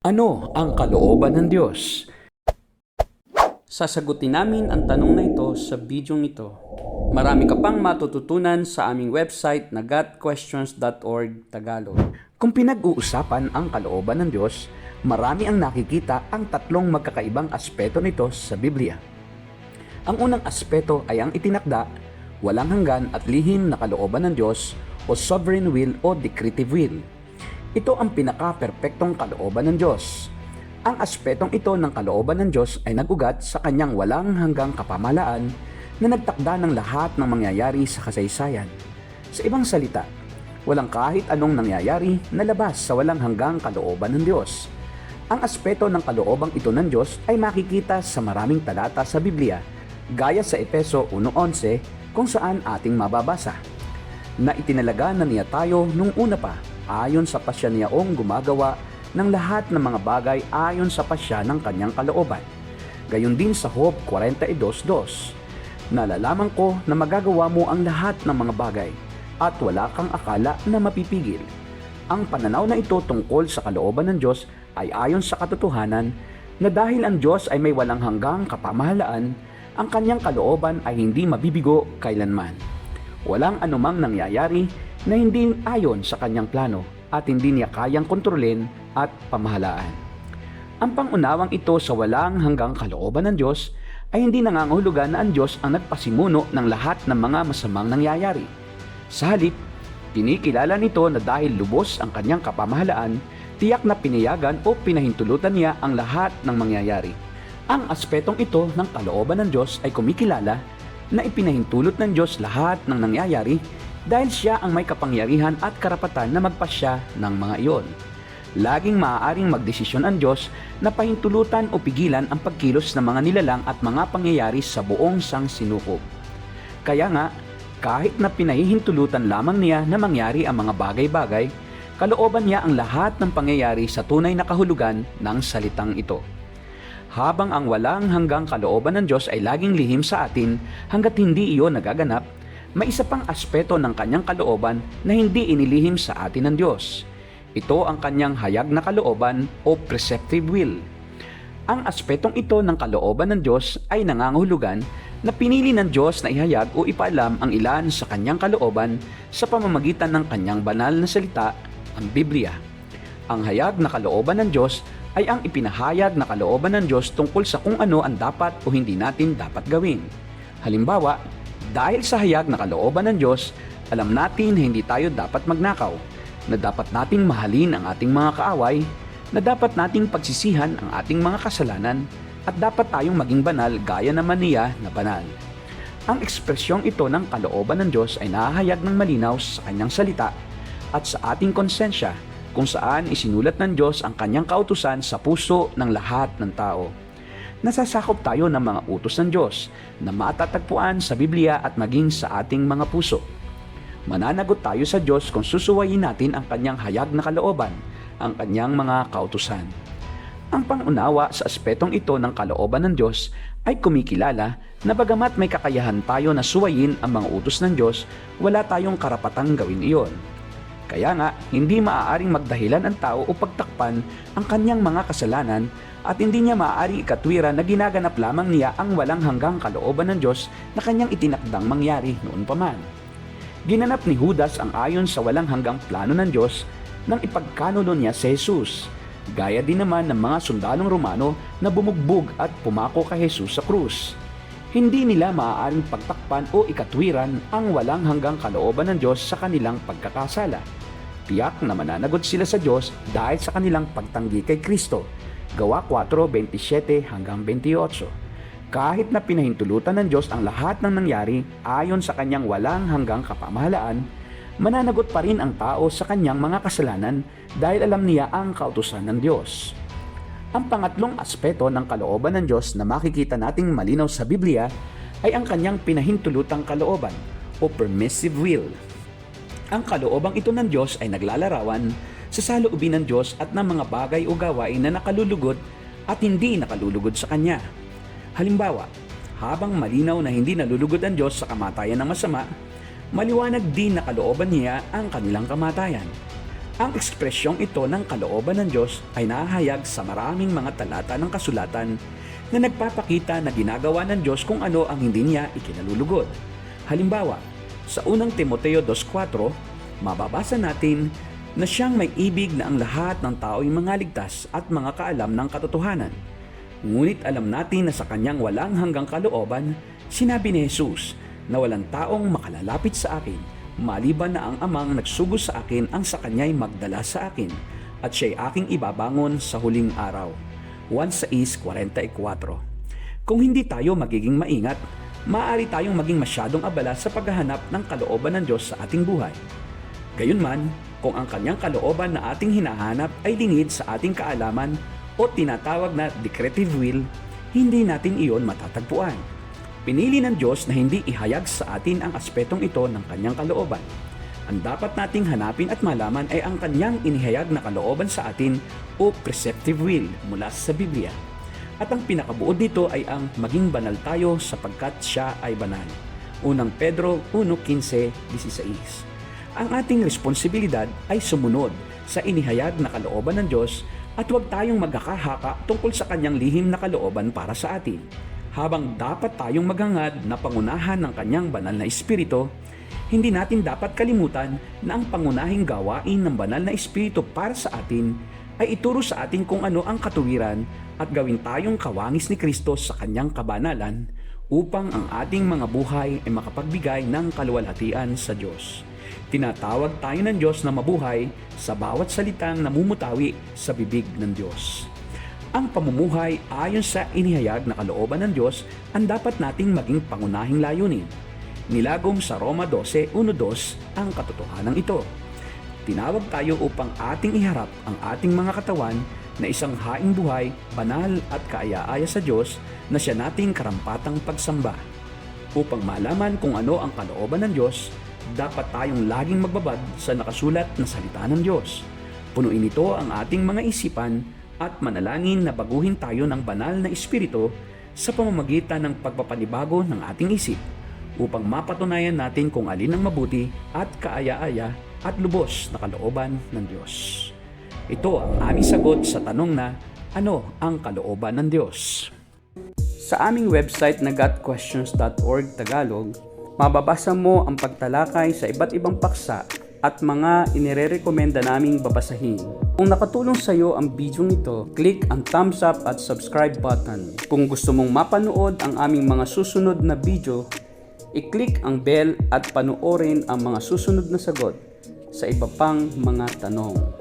Ano ang kalooban ng Diyos? Sasagutin namin ang tanong na ito sa bidyong ito. Marami ka pang matututunan sa aming website na gotquestions.org Tagalog. Kung pinag-uusapan ang kalooban ng Diyos, marami ang nakikita ang tatlong magkakaibang aspeto nito sa Biblia. Ang unang aspeto ay ang itinakda, walang hanggan at lihim na kalooban ng Diyos o sovereign will o decretive will. Ito ang pinaka-perpektong kalooban ng Diyos. Ang aspetong ito ng kalooban ng Diyos ay nagugat sa kanyang walang hanggang kapamahalaan na nagtakda ng lahat ng mangyayari sa kasaysayan. Sa ibang salita, walang kahit anong nangyayari na labas sa walang hanggang kalooban ng Diyos. Ang aspeto ng kaloobang ito ng Diyos ay makikita sa maraming talata sa Biblia, gaya sa Efeso 1:11 kung saan ating mababasa na itinalaga na niya tayo nung una pa ayon sa pasya niyaong gumagawa ng lahat ng mga bagay ayon sa pasya ng kanyang kalooban. Gayon din sa Job 42:2, nalalaman ko na magagawa mo ang lahat ng mga bagay at wala kang akala na mapipigil. Ang pananaw na ito tungkol sa kalooban ng Diyos ay ayon sa katotohanan na dahil ang Diyos ay may walang hanggang kapamahalaan, ang kanyang kalooban ay hindi mabibigo kailanman. Walang anumang nangyayari na hindi ayon sa kanyang plano at hindi niya kayang kontrolin at pamahalaan. Ang pangunawang ito sa walang hanggang kalooban ng Diyos ay hindi nangangahulugan na ang Diyos ang nagpasimuno ng lahat ng mga masamang nangyayari. Sa halip, pinikilala nito na dahil lubos ang kanyang kapamahalaan, tiyak na pinayagan o pinahintulutan niya ang lahat ng mangyayari. Ang aspetong ito ng kalooban ng Diyos ay kumikilala na ipinahintulot ng Diyos lahat ng nangyayari dahil siya ang may kapangyarihan at karapatan na magpasya ng mga iyon. Laging maaaring magdesisyon ang Diyos na pahintulutan o pigilan ang pagkilos ng mga nilalang at mga pangyayari sa buong sangsinukob. Kaya nga, kahit na pinahihintulutan lamang niya na mangyari ang mga bagay-bagay, kalooban niya ang lahat ng pangyayari sa tunay na kahulugan ng salitang ito. Habang ang walang hanggang kalooban ng Diyos ay laging lihim sa atin hanggat hindi iyon nagaganap, may isa pang aspeto ng kanyang kalooban na hindi inilihim sa atin ng Diyos. Ito ang kanyang hayag na kalooban o preceptive will. Ang aspetong ito ng kalooban ng Diyos ay nangangahulugan na pinili ng Diyos na ihayag o ipaalam ang ilan sa kanyang kalooban sa pamamagitan ng kanyang banal na salita, ang Biblia. Ang hayag na kalooban ng Diyos ay ang ipinahayag na kalooban ng Diyos tungkol sa kung ano ang dapat o hindi natin dapat gawin. Halimbawa, dahil sa hayag na kalooban ng Diyos, alam natin na hindi tayo dapat magnakaw, na dapat nating mahalin ang ating mga kaaway, na dapat nating pagsisihan ang ating mga kasalanan, at dapat tayong maging banal gaya naman niya na banal. Ang ekspresyong ito ng kalooban ng Diyos ay nahahayag ng malinaw sa kanyang salita at sa ating konsensya kung saan isinulat ng Diyos ang kanyang kautusan sa puso ng lahat ng tao. Nasasakop tayo ng mga utos ng Diyos na matatagpuan sa Biblia at maging sa ating mga puso. Mananagot tayo sa Diyos kung susuwayin natin ang kanyang hayag na kalooban, ang kanyang mga kautusan. Ang pangunawa sa aspetong ito ng kalooban ng Diyos ay kumikilala na bagamat may kakayahan tayo na suwayin ang mga utos ng Diyos, wala tayong karapatang gawin iyon. Kaya nga, hindi maaaring magdahilan ang tao o pagtakpan ang kanyang mga kasalanan at hindi niya maaaring ikatwira na ginaganap lamang niya ang walang hanggang kalooban ng Diyos na kanyang itinakdang mangyari noon pa man. Ginanap ni Judas ang ayon sa walang hanggang plano ng Diyos nang ipagkanulo niya si Jesus. Gaya din naman ng mga sundalong Romano na bumugbog at pumako kay Jesus sa krus. Hindi nila maaaring pagtakpan o ikatwiran ang walang hanggang kalooban ng Diyos sa kanilang pagkakasala. Tiyak na mananagot sila sa Diyos dahil sa kanilang pagtanggi kay Kristo. Gawa 4:27-28. Kahit na pinahintulutan ng Diyos ang lahat ng nangyari ayon sa kanyang walang hanggang kapamahalaan, mananagot pa rin ang tao sa kanyang mga kasalanan dahil alam niya ang kautusan ng Diyos. Ang pangatlong aspeto ng kalooban ng Diyos na makikita nating malinaw sa Biblia ay ang kanyang pinahintulutang kalooban o permissive will. Ang kaloobang ito ng Diyos ay naglalarawan sa saloobin ng Diyos at ng mga bagay o gawain na nakalulugod at hindi nakalulugod sa Kanya. Halimbawa, habang malinaw na hindi nalulugod ang Diyos sa kamatayan ng masama, maliwanag din na kalooban niya ang kanilang kamatayan. Ang ekspresyong ito ng kalooban ng Diyos ay nahahayag sa maraming mga talata ng kasulatan na nagpapakita na ginagawa ng Diyos kung ano ang hindi niya ikinalulugod. Halimbawa, sa unang Timoteo 2:4, mababasa natin na siyang may ibig na ang lahat ng tao ay mga ligtas at mga kaalam ng katotohanan. Ngunit alam natin na sa kanyang walang hanggang kalooban, sinabi ni Jesus na walang taong makalalapit sa akin maliban na ang amang nagsugo sa akin ang sa kanya'y magdala sa akin at siya'y aking ibabangon sa huling araw. 1:44. Kung hindi tayo magiging maingat, maaari tayong maging masyadong abala sa paghahanap ng kalooban ng Diyos sa ating buhay. Gayunman, kung ang kanyang kalooban na ating hinahanap ay lingid sa ating kaalaman o tinatawag na decretive will, hindi natin iyon matatagpuan. Pinili ng Diyos na hindi ihayag sa atin ang aspetong ito ng kanyang kalooban. Ang dapat nating hanapin at malaman ay ang kanyang inihayag na kalooban sa atin o preceptive will mula sa Biblia. At ang pinakabuod nito ay ang maging banal tayo sapagkat siya ay banal. Unang Pedro 1:15-16. Ang ating responsibilidad ay sumunod sa inihayag na kalooban ng Diyos at huwag tayong magkakahaka tungkol sa kanyang lihim na kalooban para sa atin. Habang dapat tayong maghangad na pangunahan ng kanyang banal na Espiritu, hindi natin dapat kalimutan na ang pangunahing gawain ng banal na Espiritu para sa atin ay ituro sa atin kung ano ang katuwiran at gawin tayong kawangis ni Kristo sa kanyang kabanalan upang ang ating mga buhay ay makapagbigay ng kaluwalhatian sa Diyos. Tinatawag tayo ng Diyos na mabuhay sa bawat salitang namumutawi sa bibig ng Diyos. Ang pamumuhay ayon sa inihayag na kalooban ng Diyos ang dapat nating maging pangunahing layunin. Nilagom sa Roma 12:1-2 ang katotohanan ito. Tinawag tayo upang ating iharap ang ating mga katawan na isang haing buhay, banal at kaaya-aya sa Diyos na siya nating karampatang pagsamba. Upang malaman kung ano ang kalooban ng Diyos, dapat tayong laging magbabad sa nakasulat na salita ng Diyos. Punuin ito ang ating mga isipan at manalangin na baguhin tayo ng banal na Espiritu sa pamamagitan ng pagpapanibago ng ating isip upang mapatunayan natin kung alin ang mabuti at kaaya-aya at lubos na kalooban ng Diyos. Ito ang aming sagot sa tanong na, ano ang kalooban ng Diyos? Sa aming website na gotquestions.org Tagalog, mababasa mo ang pagtalakay sa iba't ibang paksa at mga inirerekomenda naming babasahin. Kung nakatulong sa iyo ang video nito, click ang thumbs up at subscribe button. Kung gusto mong mapanood ang aming mga susunod na video, i-click ang bell at panoorin ang mga susunod na sagot sa iba pang mga tanong.